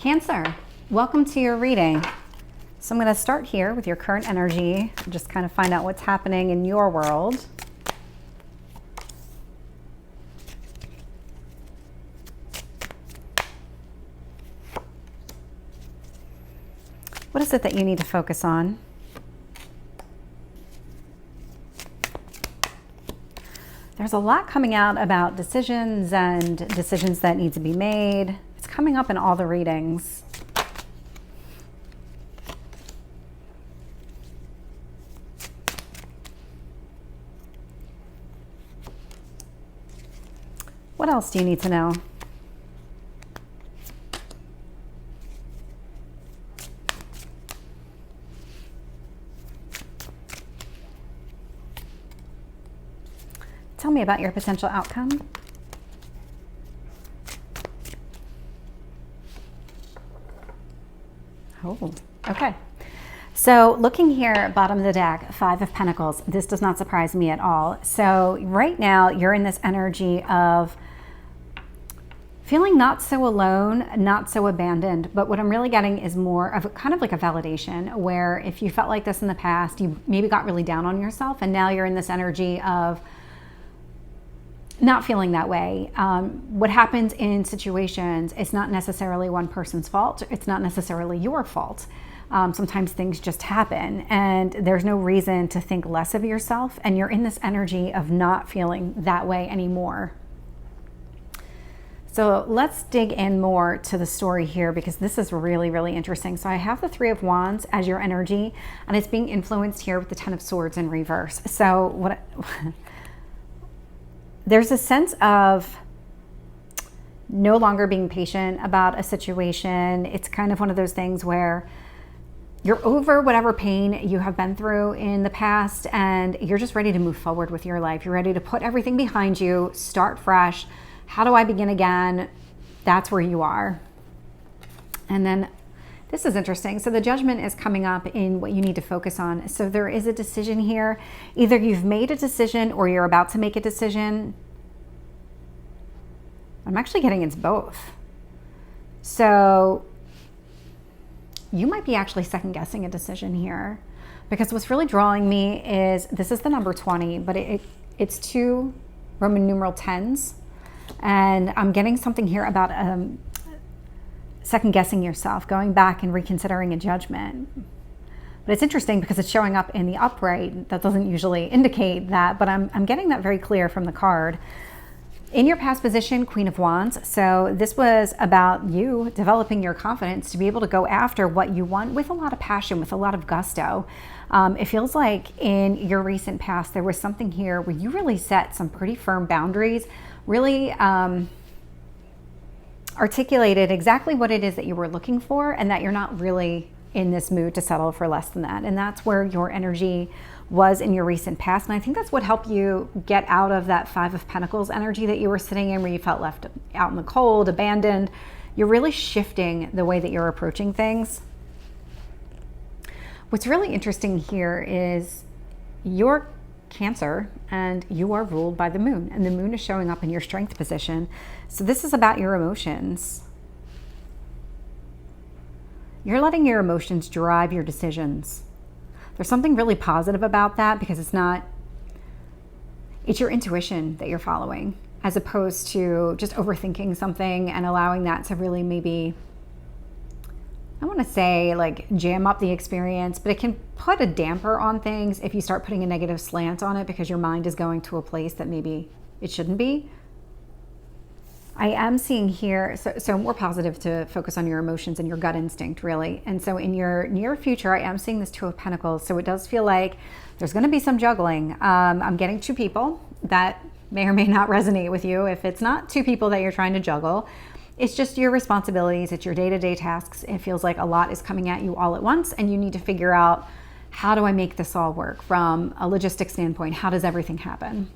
Cancer, welcome to your reading. So I'm going to start here with your current energy, just kind of find out what's happening in your world. What is it that you need to focus on? There's a lot coming out about decisions and decisions that need to be made. It's coming up in all the readings. What else do you need to know? Tell me about your potential outcome. Oh, okay. So looking here, bottom of the deck, Five of Pentacles. This does not surprise me at all. So right now you're in this energy of feeling not so alone, not so abandoned, but what I'm really getting is more of kind of like a validation where if you felt like this in the past, you maybe got really down on yourself and now you're in this energy of not feeling that way. What happens in situations, it's not necessarily one person's fault. It's not necessarily your fault. Sometimes things just happen and there's no reason to think less of yourself, and you're in this energy of not feeling that way anymore. So let's dig in more to the story here because this is really, really interesting. So I have the Three of Wands as your energy and it's being influenced here with the Ten of Swords in reverse. So there's a sense of no longer being patient about a situation. It's kind of one of those things where you're over whatever pain you have been through in the past and you're just ready to move forward with your life. You're ready to put everything behind you, start fresh. How do I begin again? That's where you are. And then this is interesting. So the Judgment is coming up in what you need to focus on. So there is a decision here. Either you've made a decision or you're about to make a decision. I'm actually getting it's both. So you might be actually second guessing a decision here because what's really drawing me is this is the number 20, but it's two Roman numeral 10s. And I'm getting something here about second guessing yourself, going back and reconsidering a judgment. But it's interesting because it's showing up in the upright. That doesn't usually indicate that, but I'm getting that very clear from the card. In your past position, Queen of Wands. So this was about you developing your confidence to be able to go after what you want with a lot of passion, with a lot of gusto. It feels like in your recent past, there was something here where you really set some pretty firm boundaries, really articulated exactly what it is that you were looking for and that you're not really in this mood to settle for less than that. And that's where your energy was in your recent past. And I think that's what helped you get out of that Five of Pentacles energy that you were sitting in, where you felt left out in the cold, abandoned. You're really shifting the way that you're approaching things. What's really interesting here is you're Cancer and you are ruled by the moon, and the moon is showing up in your strength position. So this is about your emotions. You're letting your emotions drive your decisions. There's something really positive about that because it's your intuition that you're following as opposed to just overthinking something and allowing that to really maybe, I want to say like jam up the experience, but it can put a damper on things if you start putting a negative slant on it because your mind is going to a place that maybe it shouldn't be. I am seeing here, so more positive to focus on your emotions and your gut instinct, really. And so in your near future, I am seeing this Two of Pentacles. So it does feel like there's going to be some juggling. I'm getting two people that may or may not resonate with you. If it's not two people that you're trying to juggle, it's just your responsibilities. It's your day-to-day tasks. It feels like a lot is coming at you all at once, and you need to figure out, how do I make this all work from a logistic standpoint? How does everything happen?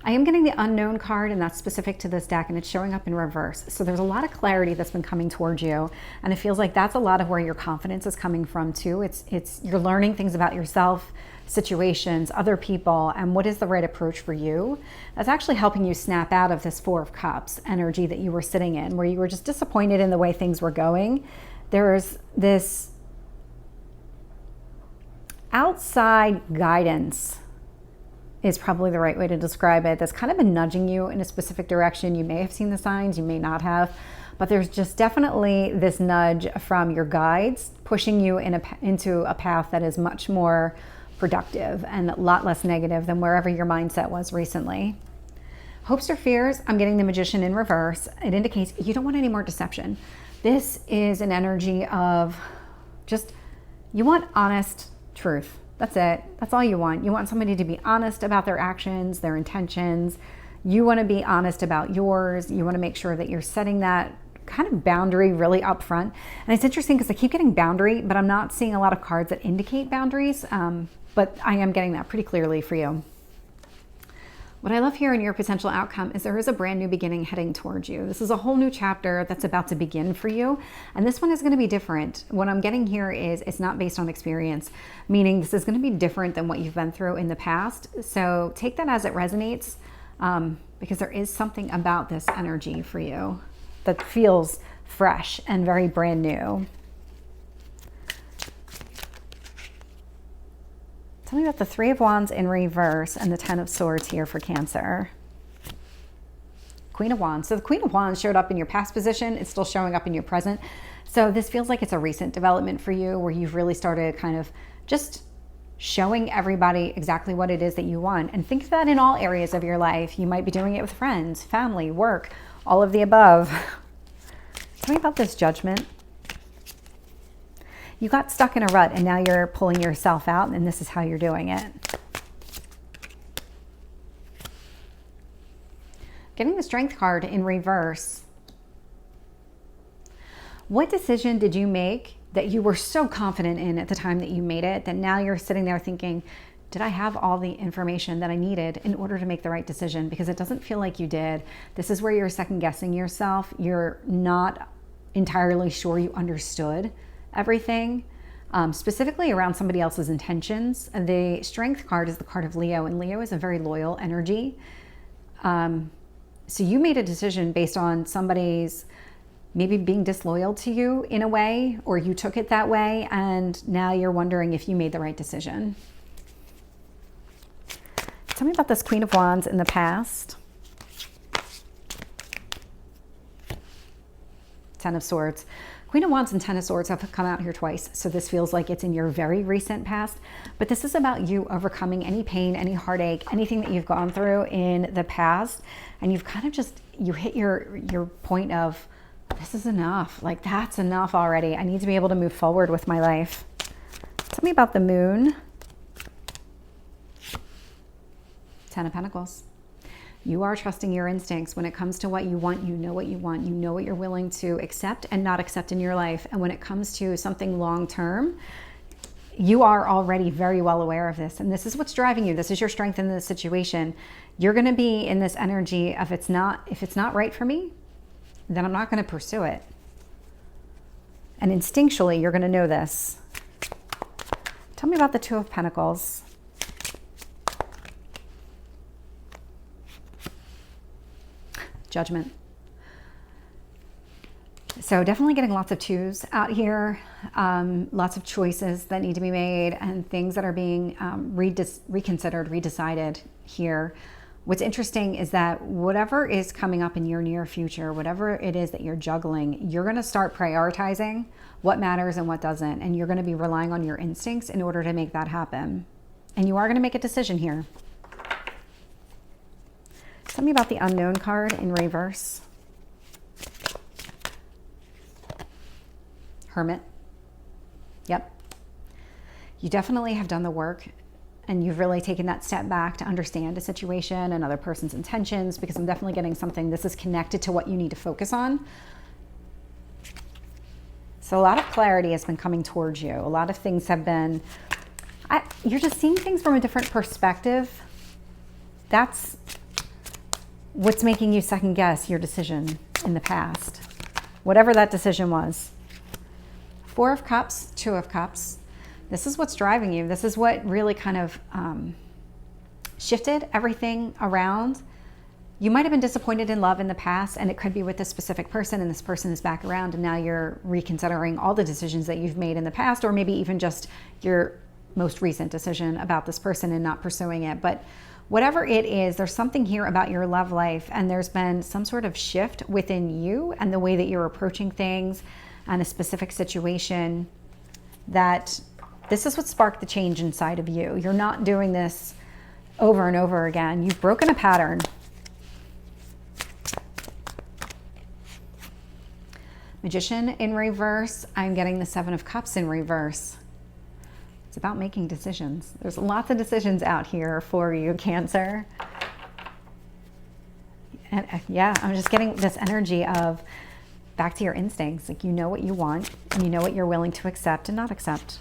I am getting the unknown card, and that's specific to this deck, and it's showing up in reverse. So there's a lot of clarity that's been coming towards you, and it feels like that's a lot of where your confidence is coming from too. It's you're learning things about yourself, situations, other people, and what is the right approach for you. That's actually helping you snap out of this Four of Cups energy that you were sitting in, where you were just disappointed in the way things were going. There's this outside guidance is probably the right way to describe it, that's kind of been nudging you in a specific direction. You may have seen the signs, you may not have, but there's just definitely this nudge from your guides pushing you into a path that is much more productive and a lot less negative than wherever your mindset was recently. Hopes or fears, I'm getting the Magician in reverse. It indicates you don't want any more deception. This is an energy of just, you want honest truth. That's it. That's all you want. You want somebody to be honest about their actions, their intentions. You want to be honest about yours. You want to make sure that you're setting that kind of boundary really up front. And it's interesting because I keep getting boundary, but I'm not seeing a lot of cards that indicate boundaries. But I am getting that pretty clearly for you. What I love here in your potential outcome is there is a brand new beginning heading towards you. This is a whole new chapter that's about to begin for you. And this one is going to be different. What I'm getting here is it's not based on experience, meaning this is going to be different than what you've been through in the past. So take that as it resonates, because there is something about this energy for you that feels fresh and very brand new. Tell me about the Three of Wands in reverse and the Ten of Swords here for Cancer. Queen of Wands. So the Queen of Wands showed up in your past position. It's still showing up in your present. So this feels like it's a recent development for you where you've really started kind of just showing everybody exactly what it is that you want. And think of that in all areas of your life. You might be doing it with friends, family, work, all of the above. Tell me about this Judgment. You got stuck in a rut and now you're pulling yourself out, and this is how you're doing it. Getting the Strength card in reverse. What decision did you make that you were so confident in at the time that you made it, that now you're sitting there thinking, did I have all the information that I needed in order to make the right decision? Because it doesn't feel like you did. This is where you're second guessing yourself. You're not entirely sure you understood everything, specifically around somebody else's intentions. The Strength card is the card of Leo, and Leo is a very loyal energy. So you made a decision based on somebody's maybe being disloyal to you in a way, or you took it that way, and now you're wondering if you made the right decision. Tell me about this Queen of Wands in the past. Ten of Swords. Queen of Wands and Ten of Swords have come out here twice, so this feels like it's in your very recent past, but this is about you overcoming any pain, any heartache, anything that you've gone through in the past, and you've kind of just, you hit your point of, this is enough, like that's enough already. I need to be able to move forward with my life. Tell me about the Moon. Ten of Pentacles. You are trusting your instincts. When it comes to what you want, you know what you want. You know what you're willing to accept and not accept in your life. And when it comes to something long-term, you are already very well aware of this. And this is what's driving you. This is your strength in this situation. You're going to be in this energy of if it's not right for me, then I'm not going to pursue it. And instinctually, you're going to know this. Tell me about the Two of Pentacles. Judgment. So definitely getting lots of twos out here, lots of choices that need to be made and things that are being reconsidered, redecided here. What's interesting is that whatever is coming up in your near future, whatever it is that you're juggling, you're going to start prioritizing what matters and what doesn't. And you're going to be relying on your instincts in order to make that happen. And you are going to make a decision here. Tell me about the Unknown card in reverse. Hermit. Yep. You definitely have done the work, and you've really taken that step back to understand a situation and other person's intentions, because I'm definitely getting something. This is connected to what you need to focus on. So a lot of clarity has been coming towards you. A lot of things have been, you're just seeing things from a different perspective. That's What's making you second guess your decision in the past? Whatever that decision was. Four of Cups, Two of Cups. This is what's driving you. This is what really kind of shifted everything around. You might have been disappointed in love in the past, and it could be with a specific person, and this person is back around, and now you're reconsidering all the decisions that you've made in the past, or maybe even just your most recent decision about this person and not pursuing it. But whatever it is, there's something here about your love life, and there's been some sort of shift within you and the way that you're approaching things and a specific situation, that this is what sparked the change inside of you. You're not doing this over and over again. You've broken a pattern. Magician in reverse. I'm getting the Seven of Cups in reverse. It's about making decisions. There's lots of decisions out here for you, Cancer. And yeah, I'm just getting this energy of back to your instincts. Like, you know what you want, and you know what you're willing to accept and not accept.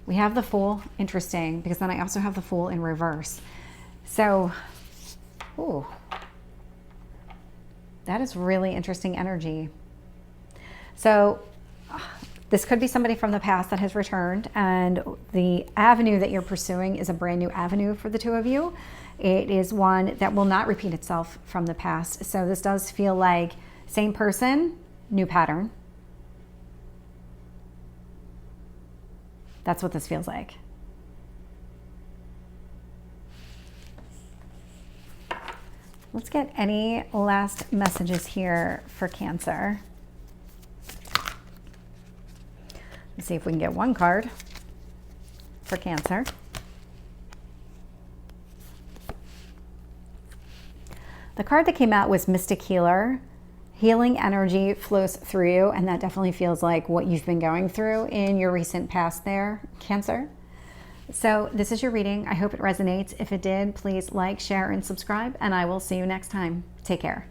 We have the Fool. Interesting, because then I also have the Fool in reverse. So, ooh, that is really interesting energy. So this could be somebody from the past that has returned, and the avenue that you're pursuing is a brand new avenue for the two of you. It is one that will not repeat itself from the past. So this does feel like same person, new pattern. That's what this feels like. Let's get any last messages here for Cancer. Let's see if we can get one card for Cancer. The card that came out was Mystic Healer. Healing energy flows through you, and that definitely feels like what you've been going through in your recent past there, Cancer. So this is your reading. I hope it resonates. If it did, please like, share, and subscribe, and I will see you next time. Take care.